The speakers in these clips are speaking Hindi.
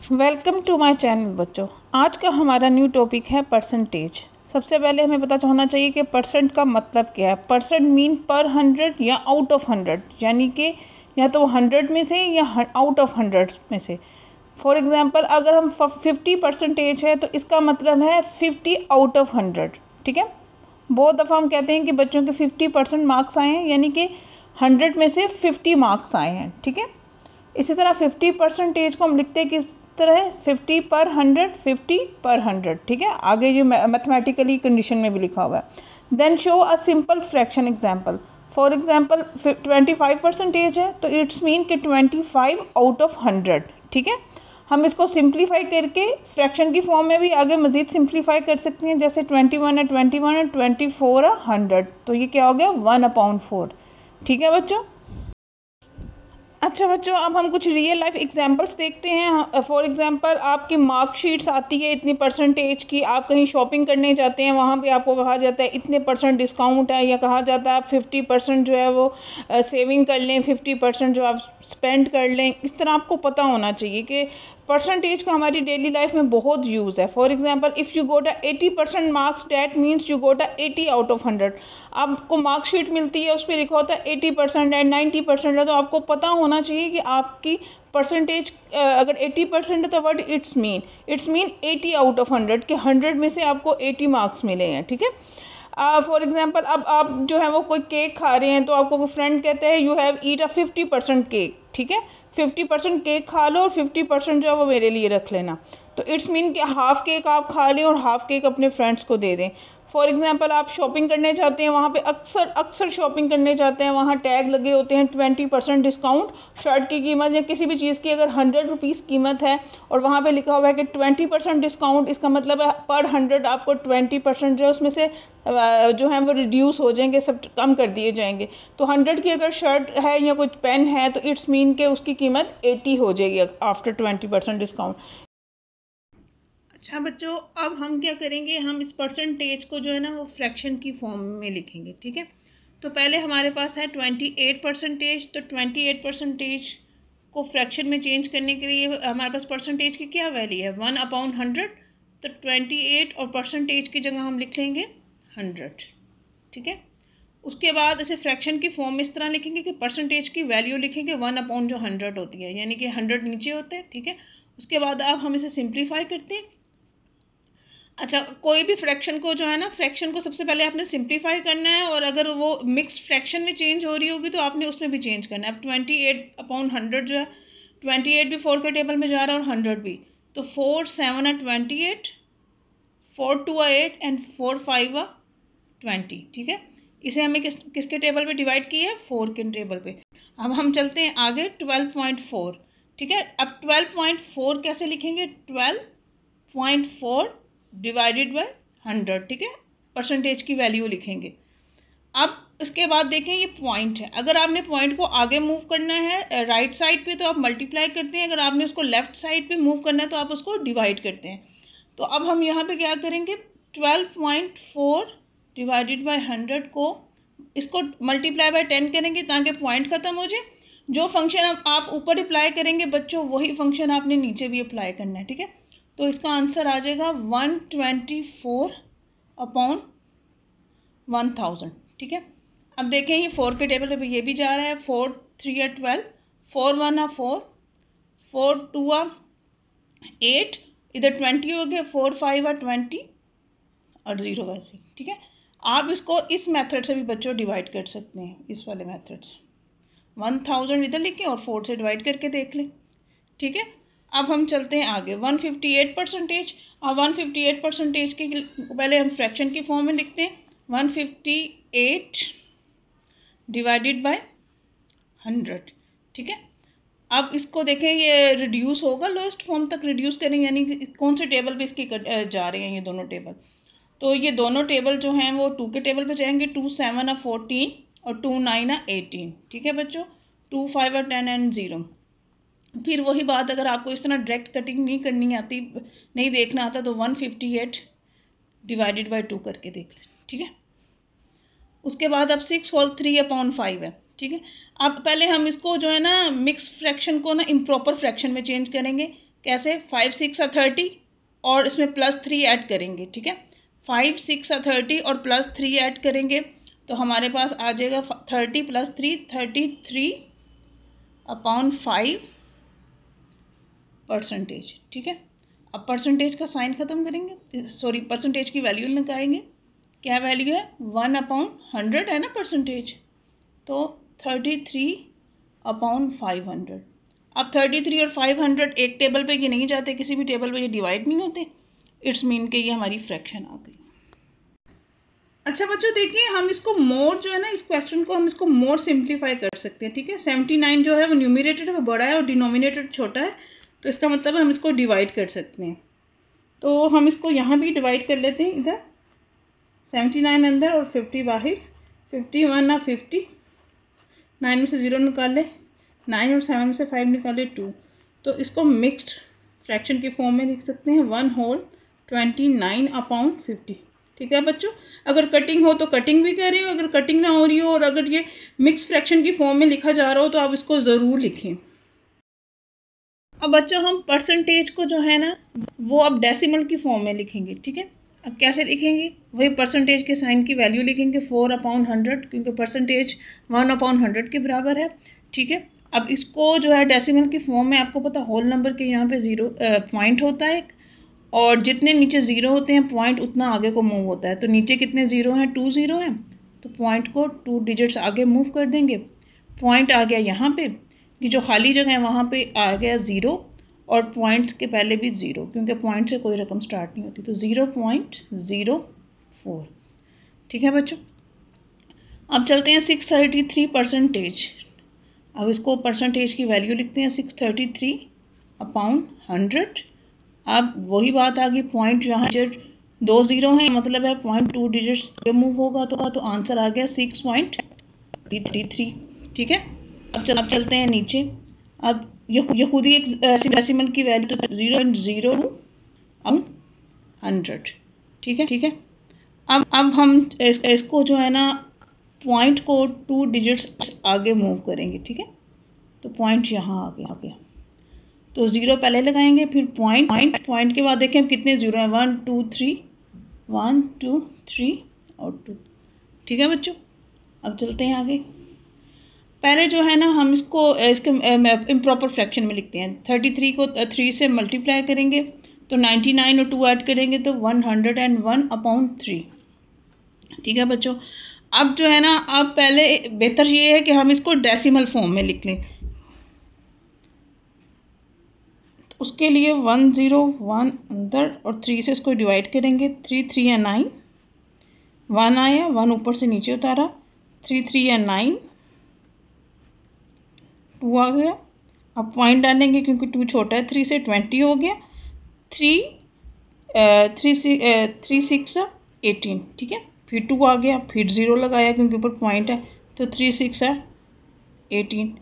वेलकम टू माय चैनल बच्चों। आज का हमारा न्यू टॉपिक है परसेंटेज। सबसे पहले हमें पता होना चाहिए कि परसेंट का मतलब क्या है। परसेंट मीन पर 100 या आउट ऑफ 100, यानी कि या तो 100 में से या आउट ऑफ 100 में से। फॉर एग्जांपल अगर हम 50% है तो इसका मतलब है 50 आउट ऑफ 100। ठीक है, बहुत दफ़ा हम कहते हैं कि बच्चों के 50% मार्क्स आए हैं, यानी कि 100 में से 50 मार्क्स आए हैं। ठीक है, इसी तरह 50% को हम लिखते हैं किस तरह, 50 पर 100, 50 पर 100। ठीक है, आगे ये मैथमेटिकली कंडीशन में भी लिखा हुआ है। Then show a simple fraction example. For example 25% है तो इट्स मीन कि 25 आउट ऑफ 100। ठीक है, हम इसको सिंप्लीफाई करके फ्रैक्शन की फॉर्म में भी आगे मज़ीद सिंप्लीफाई कर सकते हैं, जैसे 21 है 21 है, 24 है 100, तो ये क्या हो गया 1/4। ठीक है बच्चों। अच्छा बच्चों, अब हम कुछ रियल लाइफ एग्जांपल्स देखते हैं। फॉर एग्जांपल आपकी मार्कशीट्स आती है इतनी परसेंटेज की, आप कहीं शॉपिंग करने जाते हैं, वहाँ पे आपको कहा जाता है इतने % डिस्काउंट है, या कहा जाता है आप 50% जो है वो सेविंग कर लें, 50% जो आप स्पेंड कर लें। इस तरह आपको पता होना चाहिए कि परसेंटेज का हमारी डेली लाइफ में बहुत यूज़ है। For example if you got 80% marks, that means you got 80 out of 100। आपको मार्कशीट मिलती है, उस पर लिखा होता है 80% है, 90% है, तो आपको पता होना चाहिए कि आपकी परसेंटेज अगर 80% है तो what it's mean 80 out of 100 के 100 में से आपको 80 मार्क्स मिले हैं। ठीक है, फॉर एग्जांपल अब आप जो है वो कोई केक खा रहे हैं, तो आपको कोई फ्रेंड कहते हैं you have eat a 50% cake. ठीक है, 50% केक खा लो और 50% जो है वो मेरे लिए रख लेना। तो इट्स मीन कि हाफ़ केक आप खा लें और हाफ़ केक अपने फ्रेंड्स को दे दें। फॉर एग्जांपल आप शॉपिंग करने जाते हैं, वहाँ पे अक्सर शॉपिंग करने जाते हैं, वहाँ टैग लगे होते हैं 20% डिस्काउंट। शर्ट की कीमत या किसी भी चीज़ की अगर 100 रुपीज़ कीमत है और वहाँ पे लिखा हुआ है कि 20% डिस्काउंट, इसका मतलब है पर 100 आपको 20% जो है उसमें से जो है वो रिड्यूस हो जाएंगे, सब कम कर दिए जाएंगे। तो 100 की अगर शर्ट है या कुछ पेन है तो इट्स मीन के उसकी कीमत 80 हो जाएगी आफ्टर 20% डिस्काउंट। अच्छा बच्चों, अब हम क्या करेंगे, हम इस परसेंटेज को जो है ना वो फ्रैक्शन की फॉर्म में लिखेंगे। ठीक है, तो पहले हमारे पास है 28%। तो 28% को फ्रैक्शन में चेंज करने के लिए हमारे पास परसेंटेज की क्या वैल्यू है 1/100। तो 28 और परसेंटेज की जगह हम लिख लेंगे 100। ठीक है, उसके बाद इसे फ्रैक्शन की फॉर्म में इस तरह लिखेंगे कि परसेंटेज की वैल्यू लिखेंगे 1/100 होती है, यानी कि 100 नीचे होते हैं। ठीक है, उसके बाद अब हम इसे सिंप्लीफाई करते हैं। अच्छा, कोई भी फ्रैक्शन को जो है ना, फ्रैक्शन को सबसे पहले आपने सिंप्लीफाई करना है, और अगर वो मिक्स फ्रैक्शन में चेंज हो रही होगी तो आपने उसमें भी चेंज करना है। अब 28/100 जो है, 28 भी 4 के टेबल में जा रहा है और 100 भी, तो 4 7 are 28, 4 2 are 8 एंड 4 5 are 20। ठीक है, इसे हमें किसके टेबल पे डिवाइड किया है, 4 के टेबल पे। अब हम चलते हैं आगे 12.4। ठीक है, अब 12.4 कैसे लिखेंगे, 12.4 डिवाइडेड बाय 100। ठीक है, परसेंटेज की वैल्यू लिखेंगे। अब इसके बाद देखें ये पॉइंट है, अगर आपने पॉइंट को आगे मूव करना है राइट साइड पे तो आप मल्टीप्लाई करते हैं, अगर आपने उसको लेफ्ट साइड पे मूव करना है तो आप उसको डिवाइड करते हैं। तो अब हम यहाँ पे क्या करेंगे, 12.4 डिवाइडेड बाय 100 को इसको मल्टीप्लाई बाय 10 करेंगे ताकि पॉइंट ख़त्म हो जाए। जो फंक्शन आप ऊपर अप्लाई करेंगे बच्चों, वही फंक्शन आपने नीचे भी अप्लाई करना है। ठीक है, तो इसका आंसर आ जाएगा 124/1000। ठीक है, अब देखें ये 4 के टेबल पे ये भी जा रहा है, 4 3 are 12, 4 1 are 4, 4 2 are 8, इधर 20 हो गया, 4 5 are 20 और 0 वैसे। ठीक है, आप इसको इस मेथड से भी बच्चों डिवाइड कर सकते हैं, इस वाले मेथड से 1000 इधर लिखें और 4 से डिवाइड करके देख लें। ठीक है, अब हम चलते हैं आगे 158%। अब 158% के पहले हम फ्रैक्शन की फॉर्म में लिखते हैं, 158 डिवाइडेड बाय 100। ठीक है, अब इसको देखें ये रिड्यूस होगा, लोएस्ट फॉर्म तक रिड्यूस करेंगे, यानी कौन से टेबल पे इसके जा रहे हैं ये दोनों टेबल। तो ये दोनों टेबल जो हैं वो 2 के टेबल पे जाएंगे, 2 7 are 14 और 2 9 are 18। ठीक है बच्चों, 2 5 are 10 एंड 0। फिर वही बात, अगर आपको इस तरह डायरेक्ट कटिंग नहीं करनी आती, नहीं देखना आता, तो 158 डिवाइडेड बाय 2 करके देख लें। ठीक है, उसके बाद अब 6 होल 3/5 है। ठीक है, अब पहले हम इसको जो है ना मिक्स फ्रैक्शन को ना इम्प्रॉपर फ्रैक्शन में चेंज करेंगे कैसे, 5 6 30 और इसमें +3 ऐड करेंगे, ठीक है। 5 6 30 और +3 ऐड करेंगे तो हमारे पास आ जाएगा 30 + 3 33/5%, ठीक है। अब परसेंटेज का साइन ख़त्म करेंगे, सॉरी परसेंटेज की वैल्यू लगाएंगे। क्या वैल्यू है, 1/100 है ना परसेंटेज, तो 33/500। अब 33 और 500 एक टेबल पे ये नहीं जाते, किसी भी टेबल पे ये डिवाइड नहीं होते, इट्स मीन कि ये हमारी फ्रैक्शन आ गई। अच्छा बच्चों देखिए, हम इसको मोर जो है ना, इस क्वेश्चन को हम इसको मोर सिंप्लीफाई कर सकते हैं, ठीक है। 79 जो है वो न्यूमरेटर वो बड़ा है और डिनोमिनेटर छोटा है, तो इसका मतलब हम इसको डिवाइड कर सकते हैं। तो हम इसको यहाँ भी डिवाइड कर लेते हैं, इधर 79 अंदर और 50 बाहर, 51 ना 50, 9 में से 0 निकाल ले, 9 और 7 में से 5 निकाले 2, तो इसको मिक्स्ड फ्रैक्शन के फॉर्म में लिख सकते हैं 1/29/50, ठीक है बच्चों। अगर कटिंग हो तो कटिंग भी करें, अगर कटिंग ना हो रही हो और अगर ये मिक्स फ्रैक्शन की फॉर्म में लिखा जा रहा हो तो आप इसको ज़रूर लिखें। अब बच्चों हम परसेंटेज को जो है ना वो अब डेसिमल की फॉर्म में लिखेंगे, ठीक है। अब कैसे लिखेंगे, वही परसेंटेज के साइन की वैल्यू लिखेंगे 4/100, क्योंकि परसेंटेज 1/100 के बराबर है, ठीक है। अब इसको जो है डेसिमल की फॉर्म में, आपको पता होल नंबर के यहाँ पे 0 पॉइंट होता है और जितने नीचे 0 होते हैं पॉइंट उतना आगे को मूव होता है, तो नीचे कितने 0 हैं, 2 0 हैं, तो पॉइंट को 2 डिजिट्स आगे मूव कर देंगे। पॉइंट आ गया यहाँ पे, कि जो खाली जगह है वहाँ पे आ गया 0 और पॉइंट्स के पहले भी 0, क्योंकि पॉइंट से कोई रकम स्टार्ट नहीं होती, तो 0.04, ठीक है बच्चों। अब चलते हैं 633%। अब इसको परसेंटेज की वैल्यू लिखते हैं 633/100। अब वही बात आ गई, पॉइंट यहाँ 2 0 हैं, मतलब है पॉइंट 2 डिजिट्स मूव होगा, तो आंसर आ गया 6.33, ठीक है। अब चलते हैं नीचे। अब ये खुद ही एक डेसिमल की वैल्यू, तो 0.02/100, ठीक है। अब हम इसको जो है ना पॉइंट को 2 डिजिट्स आगे मूव करेंगे, ठीक है। तो पॉइंट यहाँ आ गया, तो 0 पहले लगाएंगे, फिर पॉइंट के बाद देखें कितने 0 हैं, 1 2 3 और 2, ठीक है बच्चों। अब चलते हैं आगे। पहले जो है ना हम इसके इम्प्रॉपर फ्रैक्शन में लिखते हैं। 33 को 3 से मल्टीप्लाई करेंगे तो 99 और 2 ऐड करेंगे तो 101/3, ठीक है बच्चों। अब जो है ना, अब पहले बेहतर ये है कि हम इसको डेसिमल फॉर्म में लिख लें, तो उसके लिए 101 अंदर और 3 से इसको डिवाइड करेंगे, 3 3 या 9, 1 आया, 1 ऊपर से नीचे उतारा, 3 3 या 9, 2 आ गया। अब पॉइंट डालेंगे क्योंकि 2 छोटा है, 3 से 20 हो गया, 3 6 18, ठीक है। फिर 2 आ गया, फिर 0 लगाया क्योंकि ऊपर पॉइंट है, तो 3 6 18।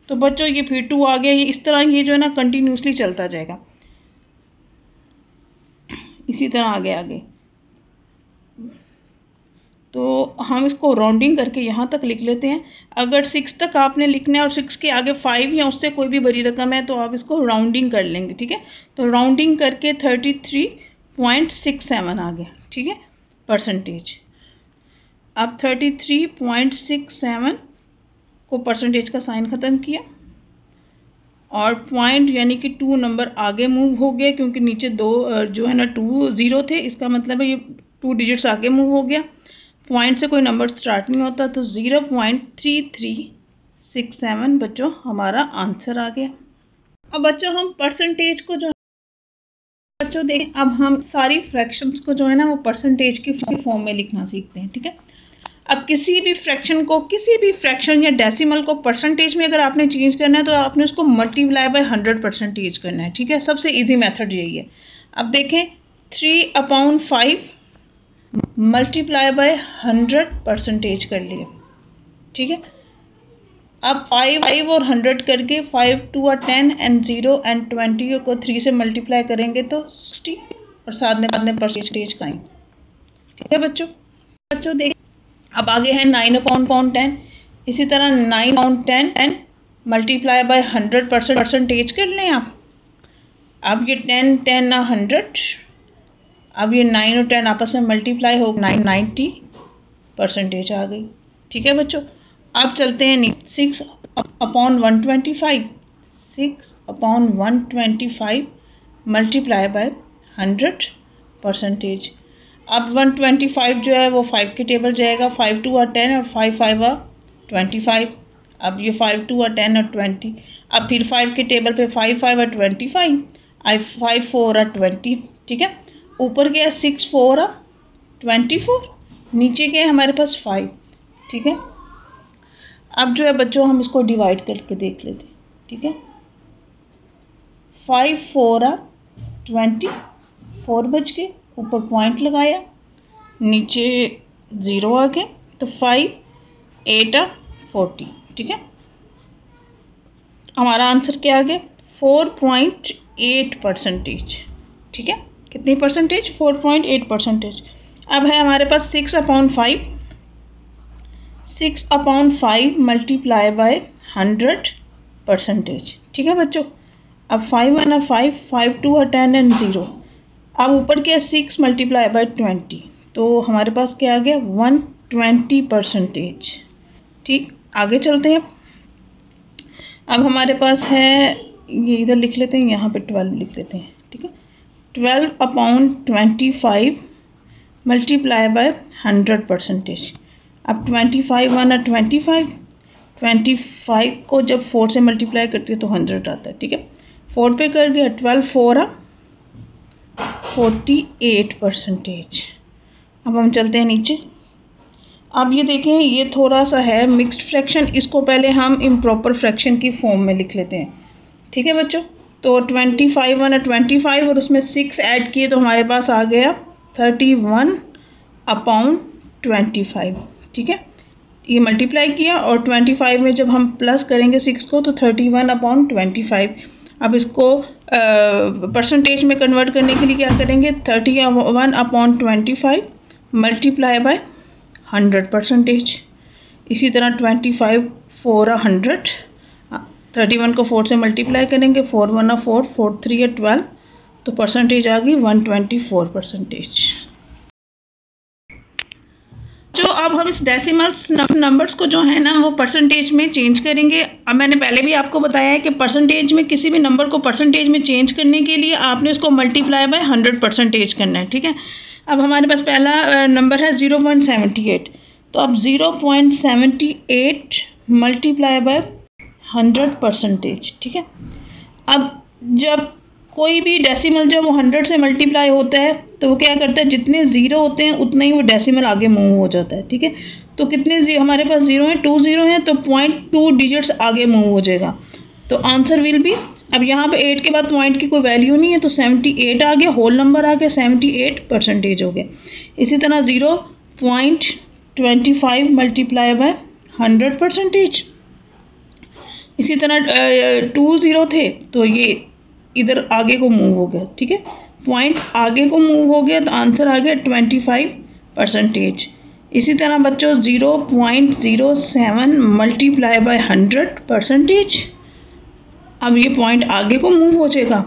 तो बच्चों ये फिर 2 आ गया, ये इस तरह ये जो है ना कंटिन्यूसली चलता जाएगा, इसी तरह आगे। तो हम इसको राउंडिंग करके यहाँ तक लिख लेते हैं। अगर 6 तक आपने लिखना है और 6 के आगे 5 या उससे कोई भी बड़ी रकम है तो आप इसको राउंडिंग कर लेंगे, ठीक है। तो राउंडिंग करके 33.67 आ गया, ठीक है, परसेंटेज। अब 33.67 को परसेंटेज का साइन ख़त्म किया और पॉइंट यानी कि 2 नंबर आगे मूव हो गया, क्योंकि नीचे 2 जो है ना 2 0 थे, इसका मतलब है ये 2 डिजिट्स आगे मूव हो गया। पॉइंट से कोई नंबर स्टार्ट नहीं होता, तो 0.3367 बच्चों हमारा आंसर आ गया। अब बच्चों हम परसेंटेज को जो बच्चों देखें, अब हम सारी फ्रैक्शंस को जो है ना वो परसेंटेज की फॉर्म में लिखना सीखते हैं, ठीक है। अब किसी भी फ्रैक्शन या डेसिमल को परसेंटेज में अगर आपने चेंज करना है तो आपने उसको मल्टीप्लाई बाय 100% करना है, ठीक है। सबसे ईजी मेथड यही है। अब देखें 3/5 मल्टीप्लाई बाय 100% कर लिया, ठीक है। अब 5 और 100 करके 5 2 are 10 and 0 and 20 को 3 से मल्टीप्लाई करेंगे तो 60 और साथ में परसेंटेज का, ठीक है बच्चों देख। अब आगे है 9/10, इसी तरह 9/10 मल्टीप्लाई बाय 100% कर लें आप। अब ये 10 10 100, अब ये 9 और 10 आपस में मल्टीप्लाई हो 90% आ गई। ठीक है बच्चों, अब चलते हैं 6 अपॉन 125, 6 अपॉन 125 मल्टीप्लाई बाय 100%। अब 125 जो है वो 5 के टेबल जाएगा, 5 2 are 10 और 5 5 are 25। अब ये 5 2 are 10 और 20, अब फिर 5 के टेबल पे 5 5 are 25, 5 4 are 20। ठीक है, ऊपर क्या है 6 4 are 24, नीचे क्या है हमारे पास 5। ठीक है, अब जो है बच्चों हम इसको डिवाइड करके देख लेते हैं। ठीक है, 5 4 are 24 बच के, ऊपर पॉइंट लगाया, नीचे 0 आ गया, तो 5 8 are 40। ठीक है, हमारा आंसर क्या आ गया 4.8%। ठीक है, कितनी परसेंटेज 4.8%। अब है हमारे पास 6 अपॉन 5, 6 अपॉन 5 मल्टीप्लाई बाय 100%। ठीक है बच्चों, अब 5 1 are 5, 5 2 are 10 एंड 0। अब ऊपर क्या 6 मल्टीप्लाई बाय 20, तो हमारे पास क्या आ गया 120%। ठीक, आगे चलते हैं। अब हमारे पास है, ये इधर लिख लेते हैं, यहाँ पे 12 लिख लेते हैं। ठीक है, 12 अपॉन 25 मल्टीप्लाई बाय 100%। अब 25 1 are 25, 25 को जब 4 से मल्टीप्लाई करते हैं तो 100 आता है। ठीक है, 4 पे कर दिया, 12 4 are 48%। अब हम चलते हैं नीचे। अब ये देखें, ये थोड़ा सा है मिक्स्ड फ्रैक्शन, इसको पहले हम इम्प्रॉपर फ्रैक्शन की फॉर्म में लिख लेते हैं। ठीक है बच्चों, तो 25 1 are 25 और उसमें 6 ऐड किए तो हमारे पास आ गया 31 अपॉन 25। ठीक है, ये मल्टीप्लाई किया और 25 में जब हम प्लस करेंगे 6 को तो 31 अपॉन 25। अब इसको परसेंटेज में कन्वर्ट करने के लिए क्या करेंगे 31 अपॉन 25 मल्टीप्लाई बाय 100%। इसी तरह 25 4 are 100, 31 को 4 से मल्टीप्लाई करेंगे, 4 1 are 4, 4 3 are 12, तो परसेंटेज आ गई 124%। जो अब हम इस डेसिमल्स नंबर्स को जो है ना वो परसेंटेज में चेंज करेंगे। अब मैंने पहले भी आपको बताया है कि परसेंटेज में किसी भी नंबर को परसेंटेज में चेंज करने के लिए आपने उसको मल्टीप्लाई बाय 100% करना है। ठीक है, अब हमारे पास पहला नंबर है 0.78, तो अब 0.78 मल्टीप्लाई बाय 100%। ठीक है, अब जब कोई भी डेसिमल जब वो 100 से मल्टीप्लाई होता है तो वो क्या करता है, जितने ज़ीरो होते हैं उतना ही वो डेसिमल आगे मूव हो जाता है। ठीक है, तो कितने हमारे पास ज़ीरो हैं, 2 ज़ीरो हैं, तो 0.2 डिजिट्स आगे मूव हो जाएगा, तो आंसर विल बी, अब यहाँ पे 8 के बाद पॉइंट की कोई वैल्यू नहीं है तो 78 आ गया, होल नंबर आ गया, 78% हो गया। इसी तरह 0.25 मल्टीप्लाई बाय 100%। इसी तरह 2 ज़ीरो थे तो ये इधर आगे को मूव हो गया। ठीक है, पॉइंट आगे को मूव हो गया तो आंसर आ गया 25%। इसी तरह बच्चों 0.07 मल्टीप्लाई बाय 100%, अब ये पॉइंट आगे को मूव हो जाएगा,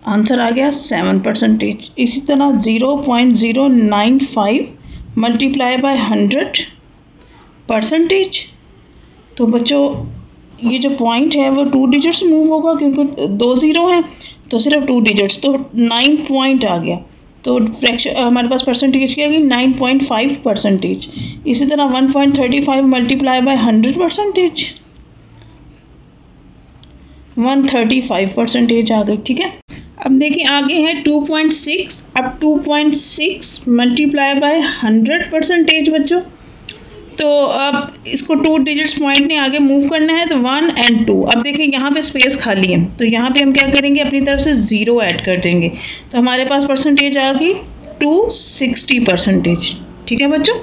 आंसर आ गया 7%। इसी तरह 0.095 मल्टीप्लाई बाय 100%, तो बच्चों ये जो पॉइंट है वो 2 डिजिट्स मूव होगा, क्योंकि 2 ज़ीरो हैं तो सिर्फ 2 डिजिट्स, तो 9 पॉइंट आ गया, तो फ्रैक्शन हमारे पास परसेंटेज क्या गई 9.5%। इसी तरह 1.35 मल्टीप्लाई बाय 100%, 135% आ गई। ठीक है, अब देखिए आगे है 2.6, अब 2.6 मल्टीप्लाई बाय 100% बच्चों, तो अब इसको 2 डिजिट्स पॉइंट ने आगे मूव करना है, तो 1 और 2। अब देखिए यहाँ पे स्पेस खाली है तो यहाँ पे हम क्या करेंगे, अपनी तरफ से 0 ऐड कर देंगे, तो हमारे पास परसेंटेज आ गई 260%। ठीक है बच्चों।